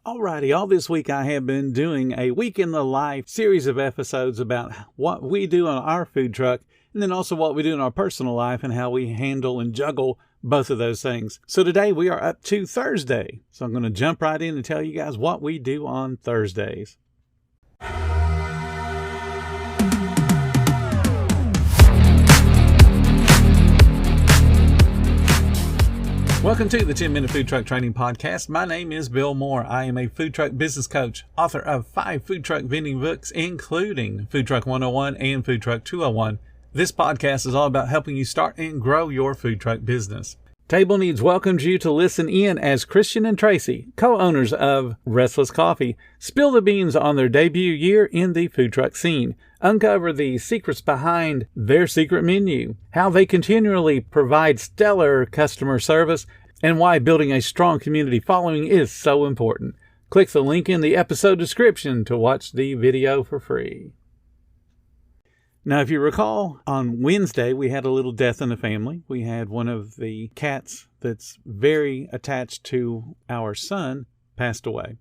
Alrighty, all this week I have been doing a week in the life series of episodes about what we do on our food truck and then also what we do in our personal life and how we handle and juggle both of those things. So today we are up to Thursday. So I'm going to jump right in and tell you guys what we do on Thursdays. Welcome to the 10-Minute Food Truck Training Podcast. My name is Bill Moore. I am a food truck business coach, author of 5 food truck vending books, including Food Truck 101 and Food Truck 201. This podcast is all about helping you start and grow your food truck business. Table Needs welcomes you to listen in as Christian and Tracy, co-owners of Restless Coffee, spill the beans on their debut year in the food truck scene, uncover the secrets behind their secret menu, how they continually provide stellar customer service, and why building a strong community following is so important. Click the link in the episode description to watch the video for free. Now, if you recall, on Wednesday, we had a little death in the family. We had one of the cats that's very attached to our son passed away.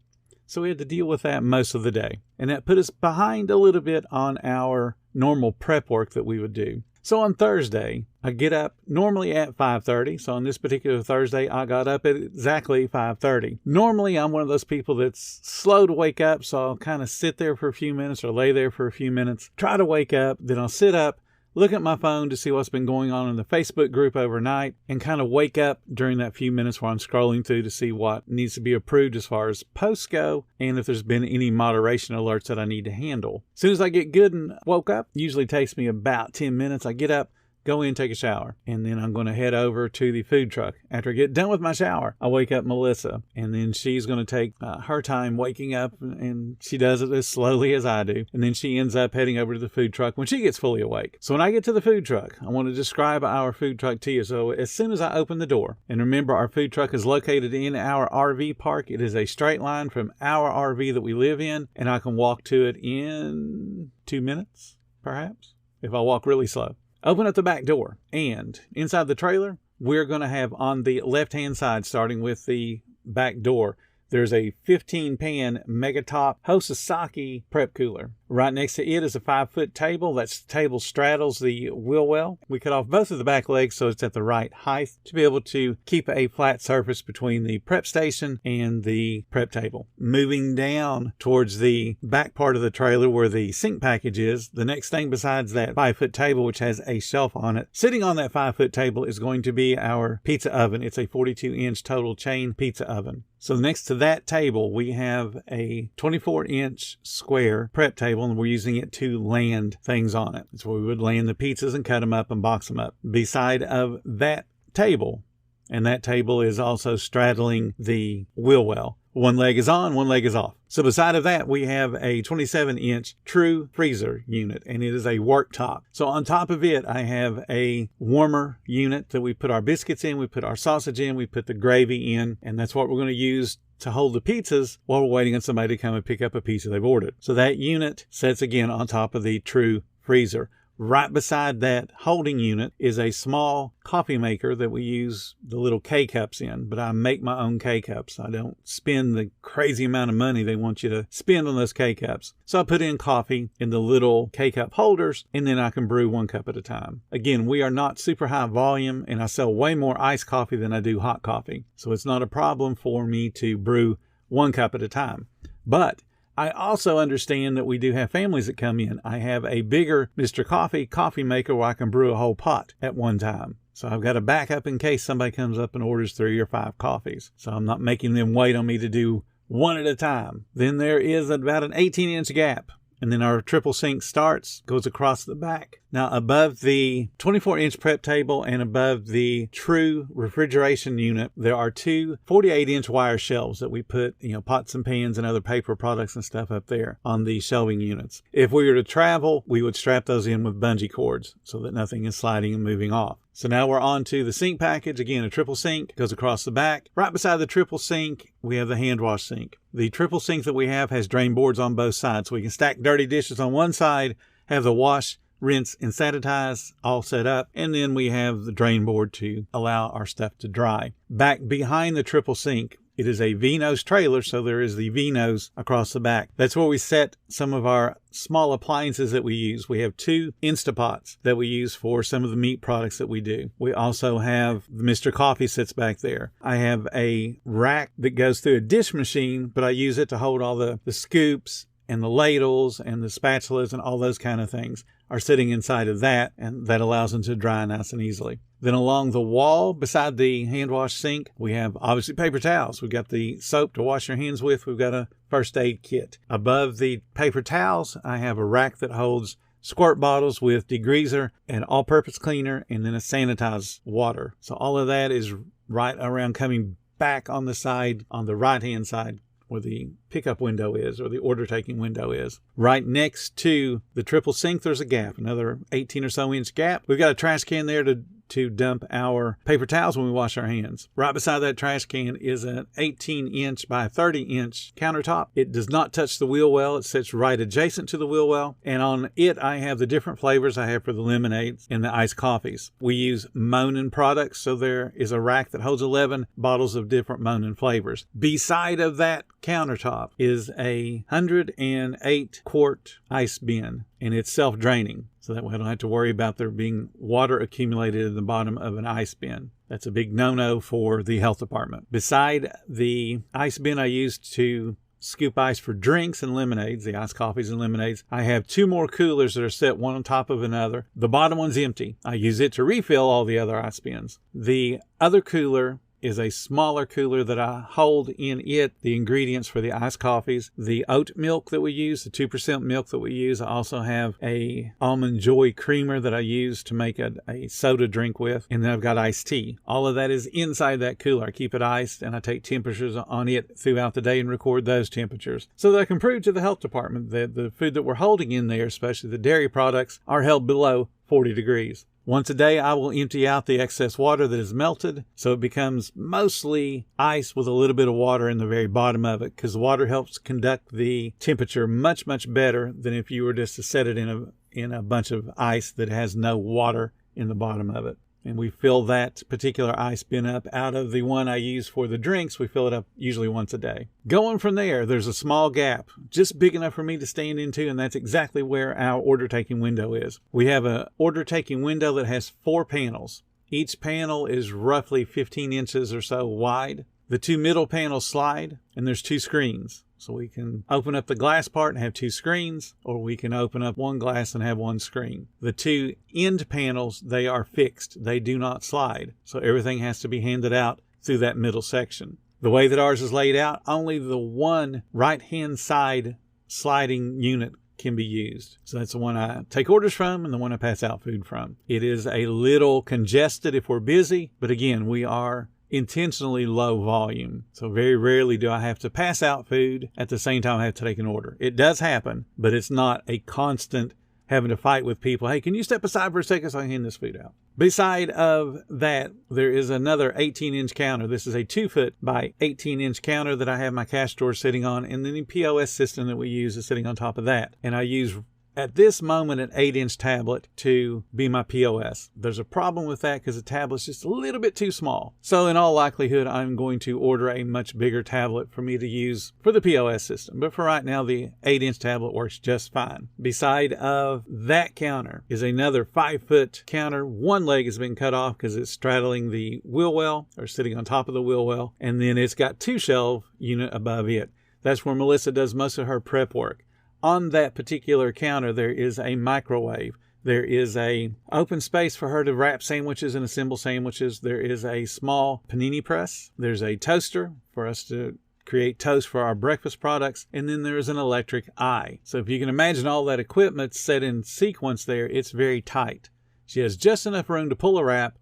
So we had to deal with that most of the day. And that put us behind a little bit on our normal prep work that we would do. So on Thursday, I get up normally at 5:30. So on this particular Thursday, I got up at exactly 5:30. Normally, I'm one of those people that's slow to wake up. So I'll kind of sit there for a few minutes or lay there for a few minutes, try to wake up. Then I'll sit up, look at my phone to see what's been going on in the Facebook group overnight, and kind of wake up during that few minutes where I'm scrolling through to see what needs to be approved as far as posts go and if there's been any moderation alerts that I need to handle. As soon as I get good and woke up, usually takes me about 10 minutes. I get up, go in, take a shower, and then I'm going to head over to the food truck. After I get done with my shower, I wake up Melissa, and then she's going to take her time waking up, and she does it as slowly as I do, and then she ends up heading over to the food truck when she gets fully awake. So when I get to the food truck, I want to describe our food truck to you. So as soon as I open the door, and remember our food truck is located in our RV park. It is a straight line from our RV that we live in, and I can walk to it in 2 minutes, perhaps, if I walk really slow. Open up the back door, and inside the trailer, we're going to have on the left-hand side, starting with the back door, there's a 15-pan Megatop Hosasaki prep cooler. Right next to it is a 5-foot table. That table straddles the wheel well. We cut off both of the back legs so it's at the right height to be able to keep a flat surface between the prep station and the prep table. Moving down towards the back part of the trailer where the sink package is, the next thing besides that 5-foot table, which has a shelf on it, sitting on that 5-foot table is going to be our pizza oven. It's a 42-inch total chain pizza oven. So next to that table, we have a 24-inch square prep table, and we're using it to land things on it. That's where we would land the pizzas and cut them up and box them up. Beside of that table, and that table is also straddling the wheel well. One leg is on, one leg is off. So beside of that, we have a 27-inch true freezer unit, and it is a worktop. So on top of it, I have a warmer unit that we put our biscuits in, we put our sausage in, we put the gravy in, and that's what we're going to use to hold the pizzas while we're waiting on somebody to come and pick up a pizza they've ordered. So that unit sits again on top of the true freezer. Right beside that holding unit is a small coffee maker that we use the little K-cups in, but I make my own K-cups. I don't spend the crazy amount of money they want you to spend on those K-cups. So I put in coffee in the little K-cup holders, and then I can brew 1 cup at a time. Again, we are not super high volume, and I sell way more iced coffee than I do hot coffee. So it's not a problem for me to brew 1 cup at a time. But I also understand that we do have families that come in. I have a bigger Mr. Coffee maker where I can brew a whole pot at one time. So I've got a backup in case somebody comes up and orders 3 or 5 coffees. So I'm not making them wait on me to do one at a time. Then there is about an 18-inch gap. And then our triple sink starts, goes across the back. Now above the 24-inch prep table and above the true refrigeration unit, there are 2 48-inch wire shelves that we put, pots and pans and other paper products and stuff up there on the shelving units. If we were to travel, we would strap those in with bungee cords so that nothing is sliding and moving off. So now we're on to the sink package. Again, a triple sink goes across the back. Right beside the triple sink, we have the hand wash sink. The triple sink that we have has drain boards on both sides. So we can stack dirty dishes on one side, have the wash, rinse, and sanitize all set up. And then we have the drain board to allow our stuff to dry. Back behind the triple sink It is a V-nose trailer, so there is the V-nose across the back. That's where we set some of our small appliances that we use. We have 2 Instapots that we use for some of the meat products that we do. We also have the Mr. Coffee sits back there. I have a rack that goes through a dish machine, but I use it to hold all the scoops and the ladles and the spatulas and all those kind of things are sitting inside of that, and that allows them to dry nice and easily. Then along the wall beside the hand wash sink, we have obviously paper towels. We've got the soap to wash your hands with. We've got a first aid kit. Above the paper towels, I have a rack that holds squirt bottles with degreaser and all-purpose cleaner, and then a sanitized water. So all of that is right around coming back on the side, on the right-hand side, where the pickup window is, or the order taking window is. Right next to the triple sink, there's a gap, another 18 or so inch gap. We've got a trash can there to dump our paper towels when we wash our hands. Right beside that trash can is an 18 inch by 30 inch countertop. It does not touch the wheel well. It sits right adjacent to the wheel well. And on it, I have the different flavors I have for the lemonades and the iced coffees. We use Monin products, so there is a rack that holds 11 bottles of different Monin flavors. Beside of that countertop is a 108 quart ice bin, and it's self-draining. So that way I don't have to worry about there being water accumulated in the bottom of an ice bin. That's a big no-no for the health department. Beside the ice bin I use to scoop ice for drinks and lemonades, the iced coffees and lemonades, I have 2 more coolers that are set one on top of another. The bottom one's empty. I use it to refill all the other ice bins. The other cooler is a smaller cooler that I hold in it the ingredients for the iced coffees, the oat milk that we use, the 2% milk that we use. I also have a Almond Joy creamer that I use to make a soda drink with, and then I've got iced tea. All of that is inside that cooler. I keep it iced, and I take temperatures on it throughout the day and record those temperatures so that I can prove to the health department that the food that we're holding in there, especially the dairy products, are held below 40 degrees. Once a day, I will empty out the excess water that is melted, so it becomes mostly ice with a little bit of water in the very bottom of it, because the water helps conduct the temperature much, much better than if you were just to set it in a bunch of ice that has no water in the bottom of it. And we fill that particular ice bin up out of the one I use for the drinks. We fill it up usually once a day. Going from there, there's a small gap just big enough for me to stand into, and that's exactly where our order taking window is. We have an order taking window that has 4 panels. Each panel is roughly 15 inches or so wide. The 2 middle panels slide, and there's 2 screens. So we can open up the glass part and have 2 screens, or we can open up one glass and have 1 screen. The 2 end panels, they are fixed. They do not slide. So everything has to be handed out through that middle section. The way that ours is laid out, only the one right-hand side sliding unit can be used. So that's the one I take orders from and the one I pass out food from. It is a little congested if we're busy, but again, we are intentionally low volume. So very rarely do I have to pass out food at the same time I have to take an order. It does happen, but it's not a constant having to fight with people. Hey, can you step aside for a second so I can hand this food out? Beside of that, there is another 18-inch counter. This is a 2-foot by 18-inch counter that I have my cash drawer sitting on, and then the POS system that we use is sitting on top of that. And I use at this moment an 8-inch tablet to be my POS. There's a problem with that because the tablet's just a little bit too small. So in all likelihood, I'm going to order a much bigger tablet for me to use for the POS system. But for right now, the 8-inch tablet works just fine. Beside of that counter is another 5-foot counter. One leg has been cut off because it's straddling the wheel well, or sitting on top of the wheel well. And then it's got 2 shelf unit above it. That's where Melissa does most of her prep work. On that particular counter, there is a microwave. There is a open space for her to wrap sandwiches and assemble sandwiches. There is a small panini press. There's a toaster for us to create toast for our breakfast products. And then there's an electric eye. So if you can imagine all that equipment set in sequence there, it's very tight. She has just enough room to pull a wrap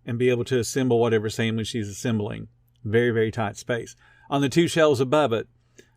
and be able to assemble whatever sandwich she's assembling. Very, very tight space. On the 2 shelves above it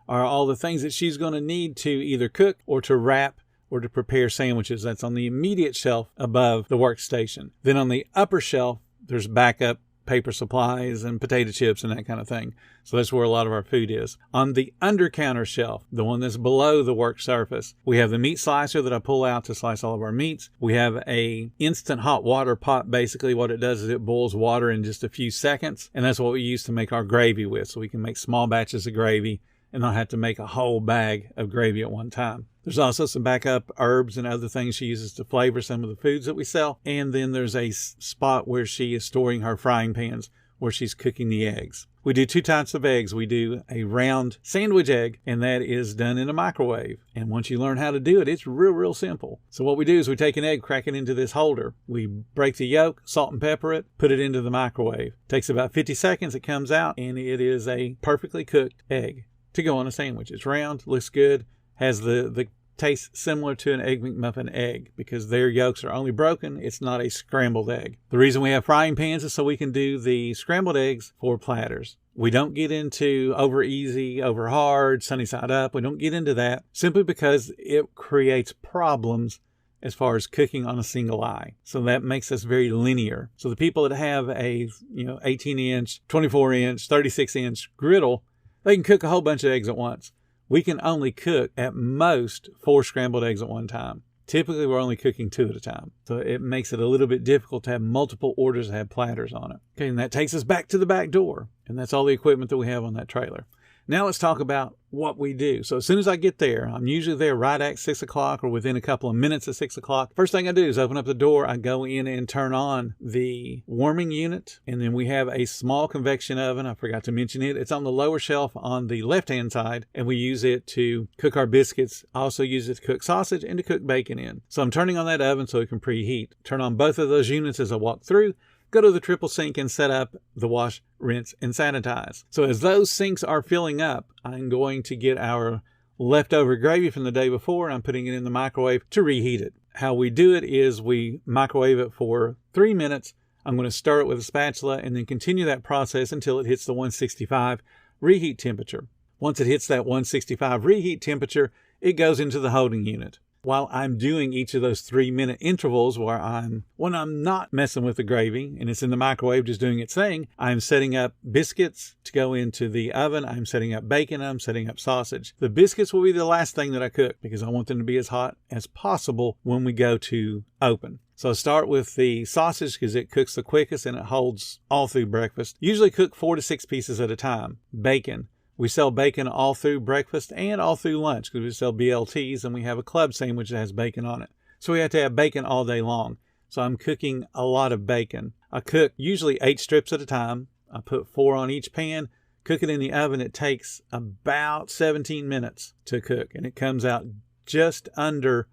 are all the things that she's going to need to either cook or to wrap or to prepare sandwiches. That's on the immediate shelf above the workstation. Then on the upper shelf, there's backup paper supplies and potato chips and that kind of thing. So that's where a lot of our food is. On the under counter shelf, the one that's below the work surface, we have the meat slicer that I pull out to slice all of our meats. We have a instant hot water pot. Basically what it does is it boils water in just a few seconds, and that's what we use to make our gravy with. So we can make small batches of gravy and not have to make a whole bag of gravy at one time. There's also some backup herbs and other things she uses to flavor some of the foods that we sell. And then there's a spot where she is storing her frying pans where she's cooking the eggs. We do 2 types of eggs. We do a round sandwich egg, and that is done in a microwave. And once you learn how to do it, it's real simple. So what we do is we take an egg, crack it into this holder. We break the yolk, salt and pepper it, put it into the microwave. Takes about 50 seconds, it comes out, and it is a perfectly cooked egg to go on a sandwich. It's round, looks good, has the taste similar to an Egg McMuffin egg because their yolks are only broken. It's not a scrambled egg. The reason we have frying pans is so we can do the scrambled eggs for platters. We don't get into over easy, over hard, sunny side up. We don't get into that simply because it creates problems as far as cooking on a single eye. So that makes us very linear. So the people that have a 18-inch, 24-inch, 36-inch griddle, they can cook a whole bunch of eggs at once. We can only cook at most 4 scrambled eggs at one time. Typically, we're only cooking 2 at a time. So it makes it a little bit difficult to have multiple orders that have platters on it. Okay, and that takes us back to the back door. And that's all the equipment that we have on that trailer. Now let's talk about what we do. So as soon as I get there, I'm usually there right at 6 o'clock or within a couple of minutes of 6 o'clock. First thing I do is open up the door. I go in and turn on the warming unit. And then we have a small convection oven. I forgot to mention it. It's on the lower shelf on the left-hand side. And we use it to cook our biscuits. I also use it to cook sausage and to cook bacon in. So I'm turning on that oven so it can preheat. Turn on both of those units as I walk through. Go to the triple sink and set up the wash, rinse, and sanitize. So as those sinks are filling up, I'm going to get our leftover gravy from the day before, and I'm putting it in the microwave to reheat it. How we do it is we microwave it for 3 minutes. I'm going to stir it with a spatula and then continue that process until it hits the 165 reheat temperature. Once it hits that 165 reheat temperature, it goes into the holding unit. While I'm doing each of those 3-minute intervals when I'm not messing with the gravy and it's in the microwave just doing its thing, I'm setting up biscuits to go into the oven. I'm setting up bacon. I'm setting up sausage. The biscuits will be the last thing that I cook because I want them to be as hot as possible when we go to open. So I start with the sausage because it cooks the quickest and it holds all through breakfast. Usually cook 4 to 6 pieces at a time. Bacon. We sell bacon all through breakfast and all through lunch because we sell BLTs and we have a club sandwich that has bacon on it. So we have to have bacon all day long. So I'm cooking a lot of bacon. I cook usually 8 strips at a time. I put 4 on each pan, cook it in the oven. It takes about 17 minutes to cook and it comes out just under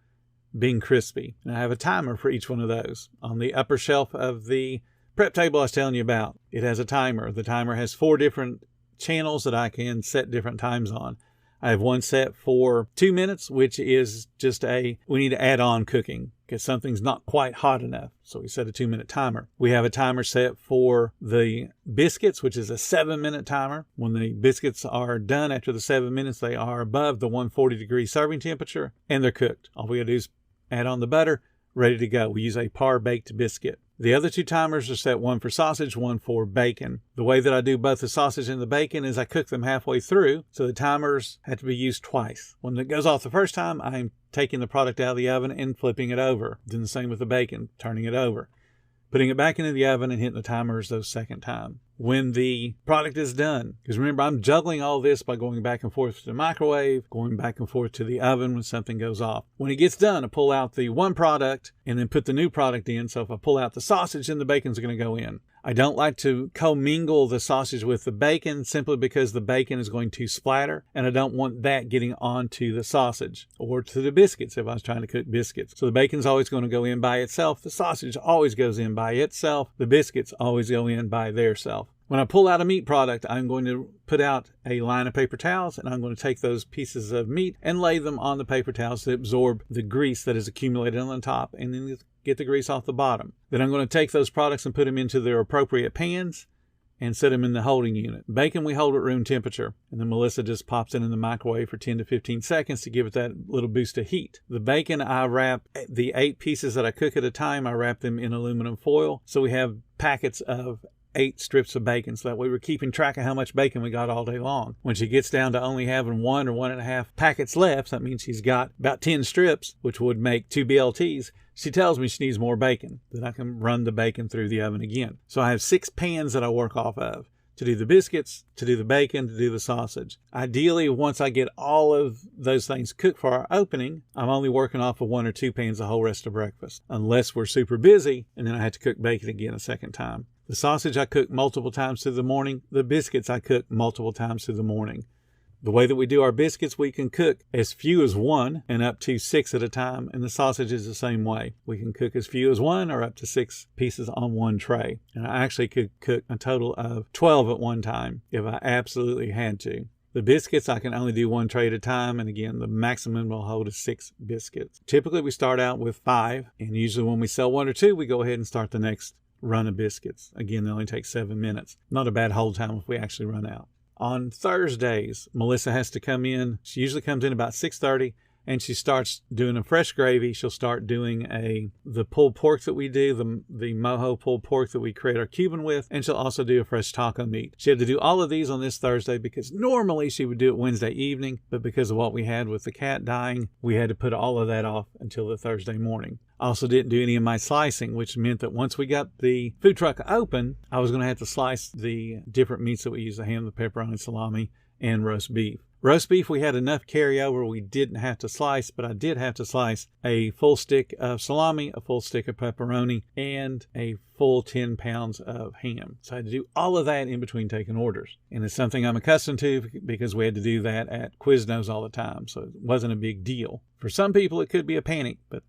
being crispy. And I have a timer for each one of those. On the upper shelf of the prep table I was telling you about, it has a timer. The timer has 4 different channels that I can set different times on. I have one set for 2 minutes, which is just we need to add on cooking because something's not quite hot enough. So we set a 2-minute timer. We have a timer set for the biscuits, which is a 7-minute timer. When the biscuits are done after the 7 minutes, they are above the 140-degree serving temperature and they're cooked. All we gotta do is add on the butter, ready to go. We use a par-baked biscuit. The other 2 timers are set, one for sausage, one for bacon. The way that I do both the sausage and the bacon is I cook them halfway through, so the timers have to be used twice. When it goes off the first time, I'm taking the product out of the oven and flipping it over. Doing the same with the bacon, turning it over. Putting it back into the oven and hitting the timers the second time. When the product is done, because remember, I'm juggling all this by going back and forth to the microwave, going back and forth to the oven when something goes off. When it gets done, I pull out the one product and then put the new product in. So if I pull out the sausage, then the bacon's going to go in. I don't like to commingle the sausage with the bacon simply because the bacon is going to splatter and I don't want that getting onto the sausage or to the biscuits if I was trying to cook biscuits. So the bacon's always going to go in by itself. The sausage always goes in by itself. The biscuits always go in by their self. When I pull out a meat product, I'm going to put out a line of paper towels and I'm going to take those pieces of meat and lay them on the paper towels to absorb the grease that is accumulated on the top and then get the grease off the bottom. Then I'm going to take those products and put them into their appropriate pans and set them in the holding unit. Bacon we hold at room temperature, and then Melissa just pops it in the microwave for 10 to 15 seconds to give it that little boost of heat. The bacon, I wrap the 8 pieces that I cook at a time, I wrap them in aluminum foil. So we have packets of 8 strips of bacon, so that we were keeping track of how much bacon we got all day long. When she gets down to only having 1 or 1.5 packets left, so that means she's got about 10 strips, which would make 2 BLTs. She tells me she needs more bacon, then I can run the bacon through the oven again. So I have 6 pans that I work off of to do the biscuits, to do the bacon, to do the sausage. Ideally, once I get all of those things cooked for our opening, I'm only working off of 1 or 2 pans the whole rest of breakfast, unless we're super busy, and then I have to cook bacon again a second time. The sausage I cook multiple times through the morning. The biscuits I cook multiple times through the morning. The way that we do our biscuits, we can cook as few as 1 and up to 6 at a time, and the sausage is the same way. We can cook as few as 1 or up to 6 pieces on one tray. And I actually could cook a total of 12 at one time if I absolutely had to. The biscuits, I can only do 1 tray at a time, and again, the maximum will hold is 6 biscuits. Typically, we start out with 5, and usually when we sell 1 or 2, we go ahead and start the next run of biscuits. Again, they only take 7 minutes. Not a bad hold time if we actually run out. On Thursdays, Melissa has to come in. She usually comes in about 6:30, and she starts doing a fresh gravy. She'll start doing the pulled pork that we do, the mojo pulled pork that we create our Cuban with, and she'll also do a fresh taco meat. She had to do all of these on this Thursday because normally she would do it Wednesday evening, but because of what we had with the cat dying, we had to put all of that off until the Thursday morning. I also didn't do any of my slicing, which meant that once we got the food truck open, I was going to have to slice the different meats that we use, the ham, the pepperoni, salami, and roast beef. Roast beef, we had enough carryover. We didn't have to slice, but I did have to slice a full stick of salami, a full stick of pepperoni, and a full 10 pounds of ham. So I had to do all of that in between taking orders. And it's something I'm accustomed to because we had to do that at Quiznos all the time. So it wasn't a big deal. For some people, it could be a panic, but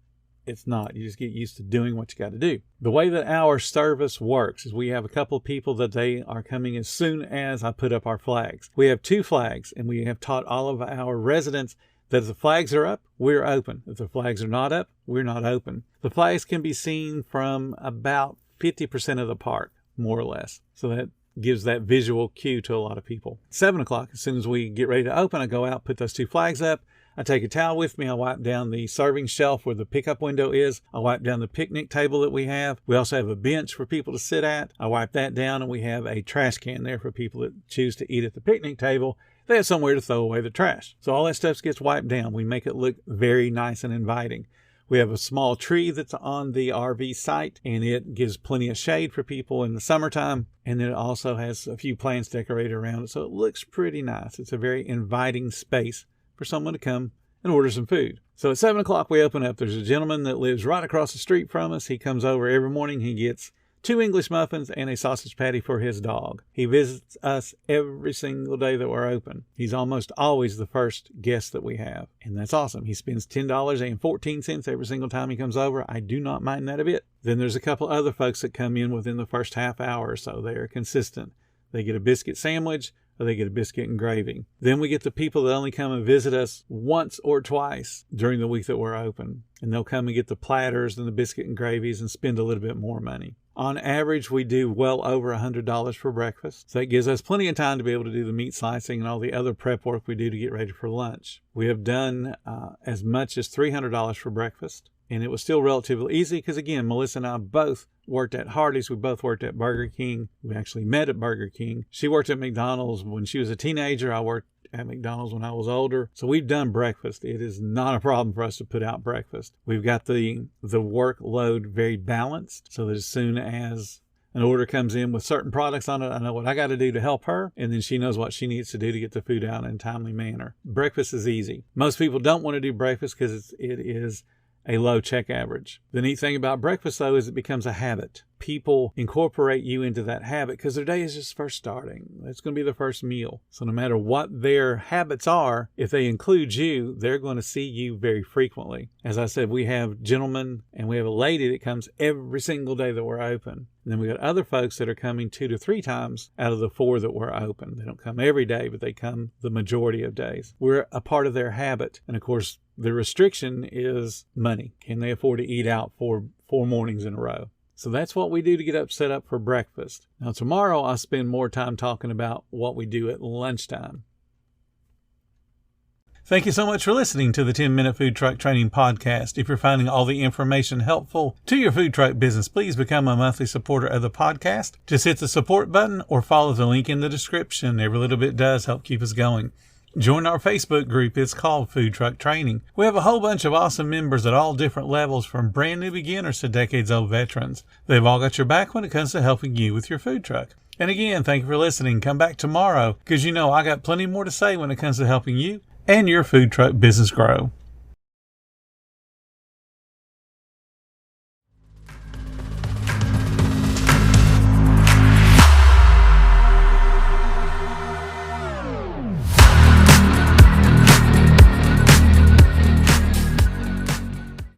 it's not. You just get used to doing what you got to do. The way that our service works is we have a couple of people that they are coming as soon as I put up our flags. We have 2 flags, and we have taught all of our residents that if the flags are up, we're open. If the flags are not up, we're not open. The flags can be seen from about 50% of the park, more or less. So that gives that visual cue to a lot of people. 7 o'clock, as soon as we get ready to open, I go out, put those 2 flags up. I take a towel with me. I wipe down the serving shelf where the pickup window is. I wipe down the picnic table that we have. We also have a bench for people to sit at. I wipe that down, and we have a trash can there for people that choose to eat at the picnic table. They have somewhere to throw away the trash. So all that stuff gets wiped down. We make it look very nice and inviting. We have a small tree that's on the RV site, and it gives plenty of shade for people in the summertime. And then it also has a few plants decorated around it, so it looks pretty nice. It's a very inviting space for someone to come and order some food. So at 7 o'clock, we open up. There's a gentleman that lives right across the street from us. He comes over every morning. He gets 2 English muffins and a sausage patty for his dog. He visits us every single day that we're open. He's almost always the first guest that we have, and that's awesome. He spends $10.14 every single time he comes over. I do not mind that a bit. Then there's a couple other folks that come in within the first half hour or so. They are consistent. They get a biscuit sandwich, or they get a biscuit and gravy. Then we get the people that only come and visit us once or twice during the week that we're open. And they'll come and get the platters and the biscuit and gravies and spend a little bit more money. On average, we do well over $100 for breakfast. So that gives us plenty of time to be able to do the meat slicing and all the other prep work we do to get ready for lunch. We have done as much as $300 for breakfast. And it was still relatively easy because, again, Melissa and I both worked at Hardee's. We both worked at Burger King. We actually met at Burger King. She worked at McDonald's when she was a teenager. I worked at McDonald's when I was older. So we've done breakfast. It is not a problem for us to put out breakfast. We've got the workload very balanced so that as soon as an order comes in with certain products on it, I know what I got to do to help her, and then she knows what she needs to do to get the food out in a timely manner. Breakfast is easy. Most people don't want to do breakfast because it is a low check average. The neat thing about breakfast, though, is it becomes a habit. People incorporate you into that habit because their day is just first starting. It's going to be their first meal. So no matter what their habits are, if they include you, they're going to see you very frequently. As I said, we have gentlemen and we have a lady that comes every single day that we're open. And then we got other folks that are coming 2 to 3 times out of the 4 that we're open. They don't come every day, but they come the majority of days. We're a part of their habit. And of course, the restriction is money. Can they afford to eat out for 4 mornings in a row? So that's what we do to get set up for breakfast. Now tomorrow I'll spend more time talking about what we do at lunchtime. Thank you so much for listening to the 10-Minute Food Truck Training Podcast. If you're finding all the information helpful to your food truck business, please become a monthly supporter of the podcast. Just hit the support button or follow the link in the description. Every little bit does help keep us going. Join our Facebook group. It's called Food Truck Training. We have a whole bunch of awesome members at all different levels, from brand new beginners to decades-old veterans. They've all got your back when it comes to helping you with your food truck. And again, thank you for listening. Come back tomorrow because I got plenty more to say when it comes to helping you and your food truck business grow.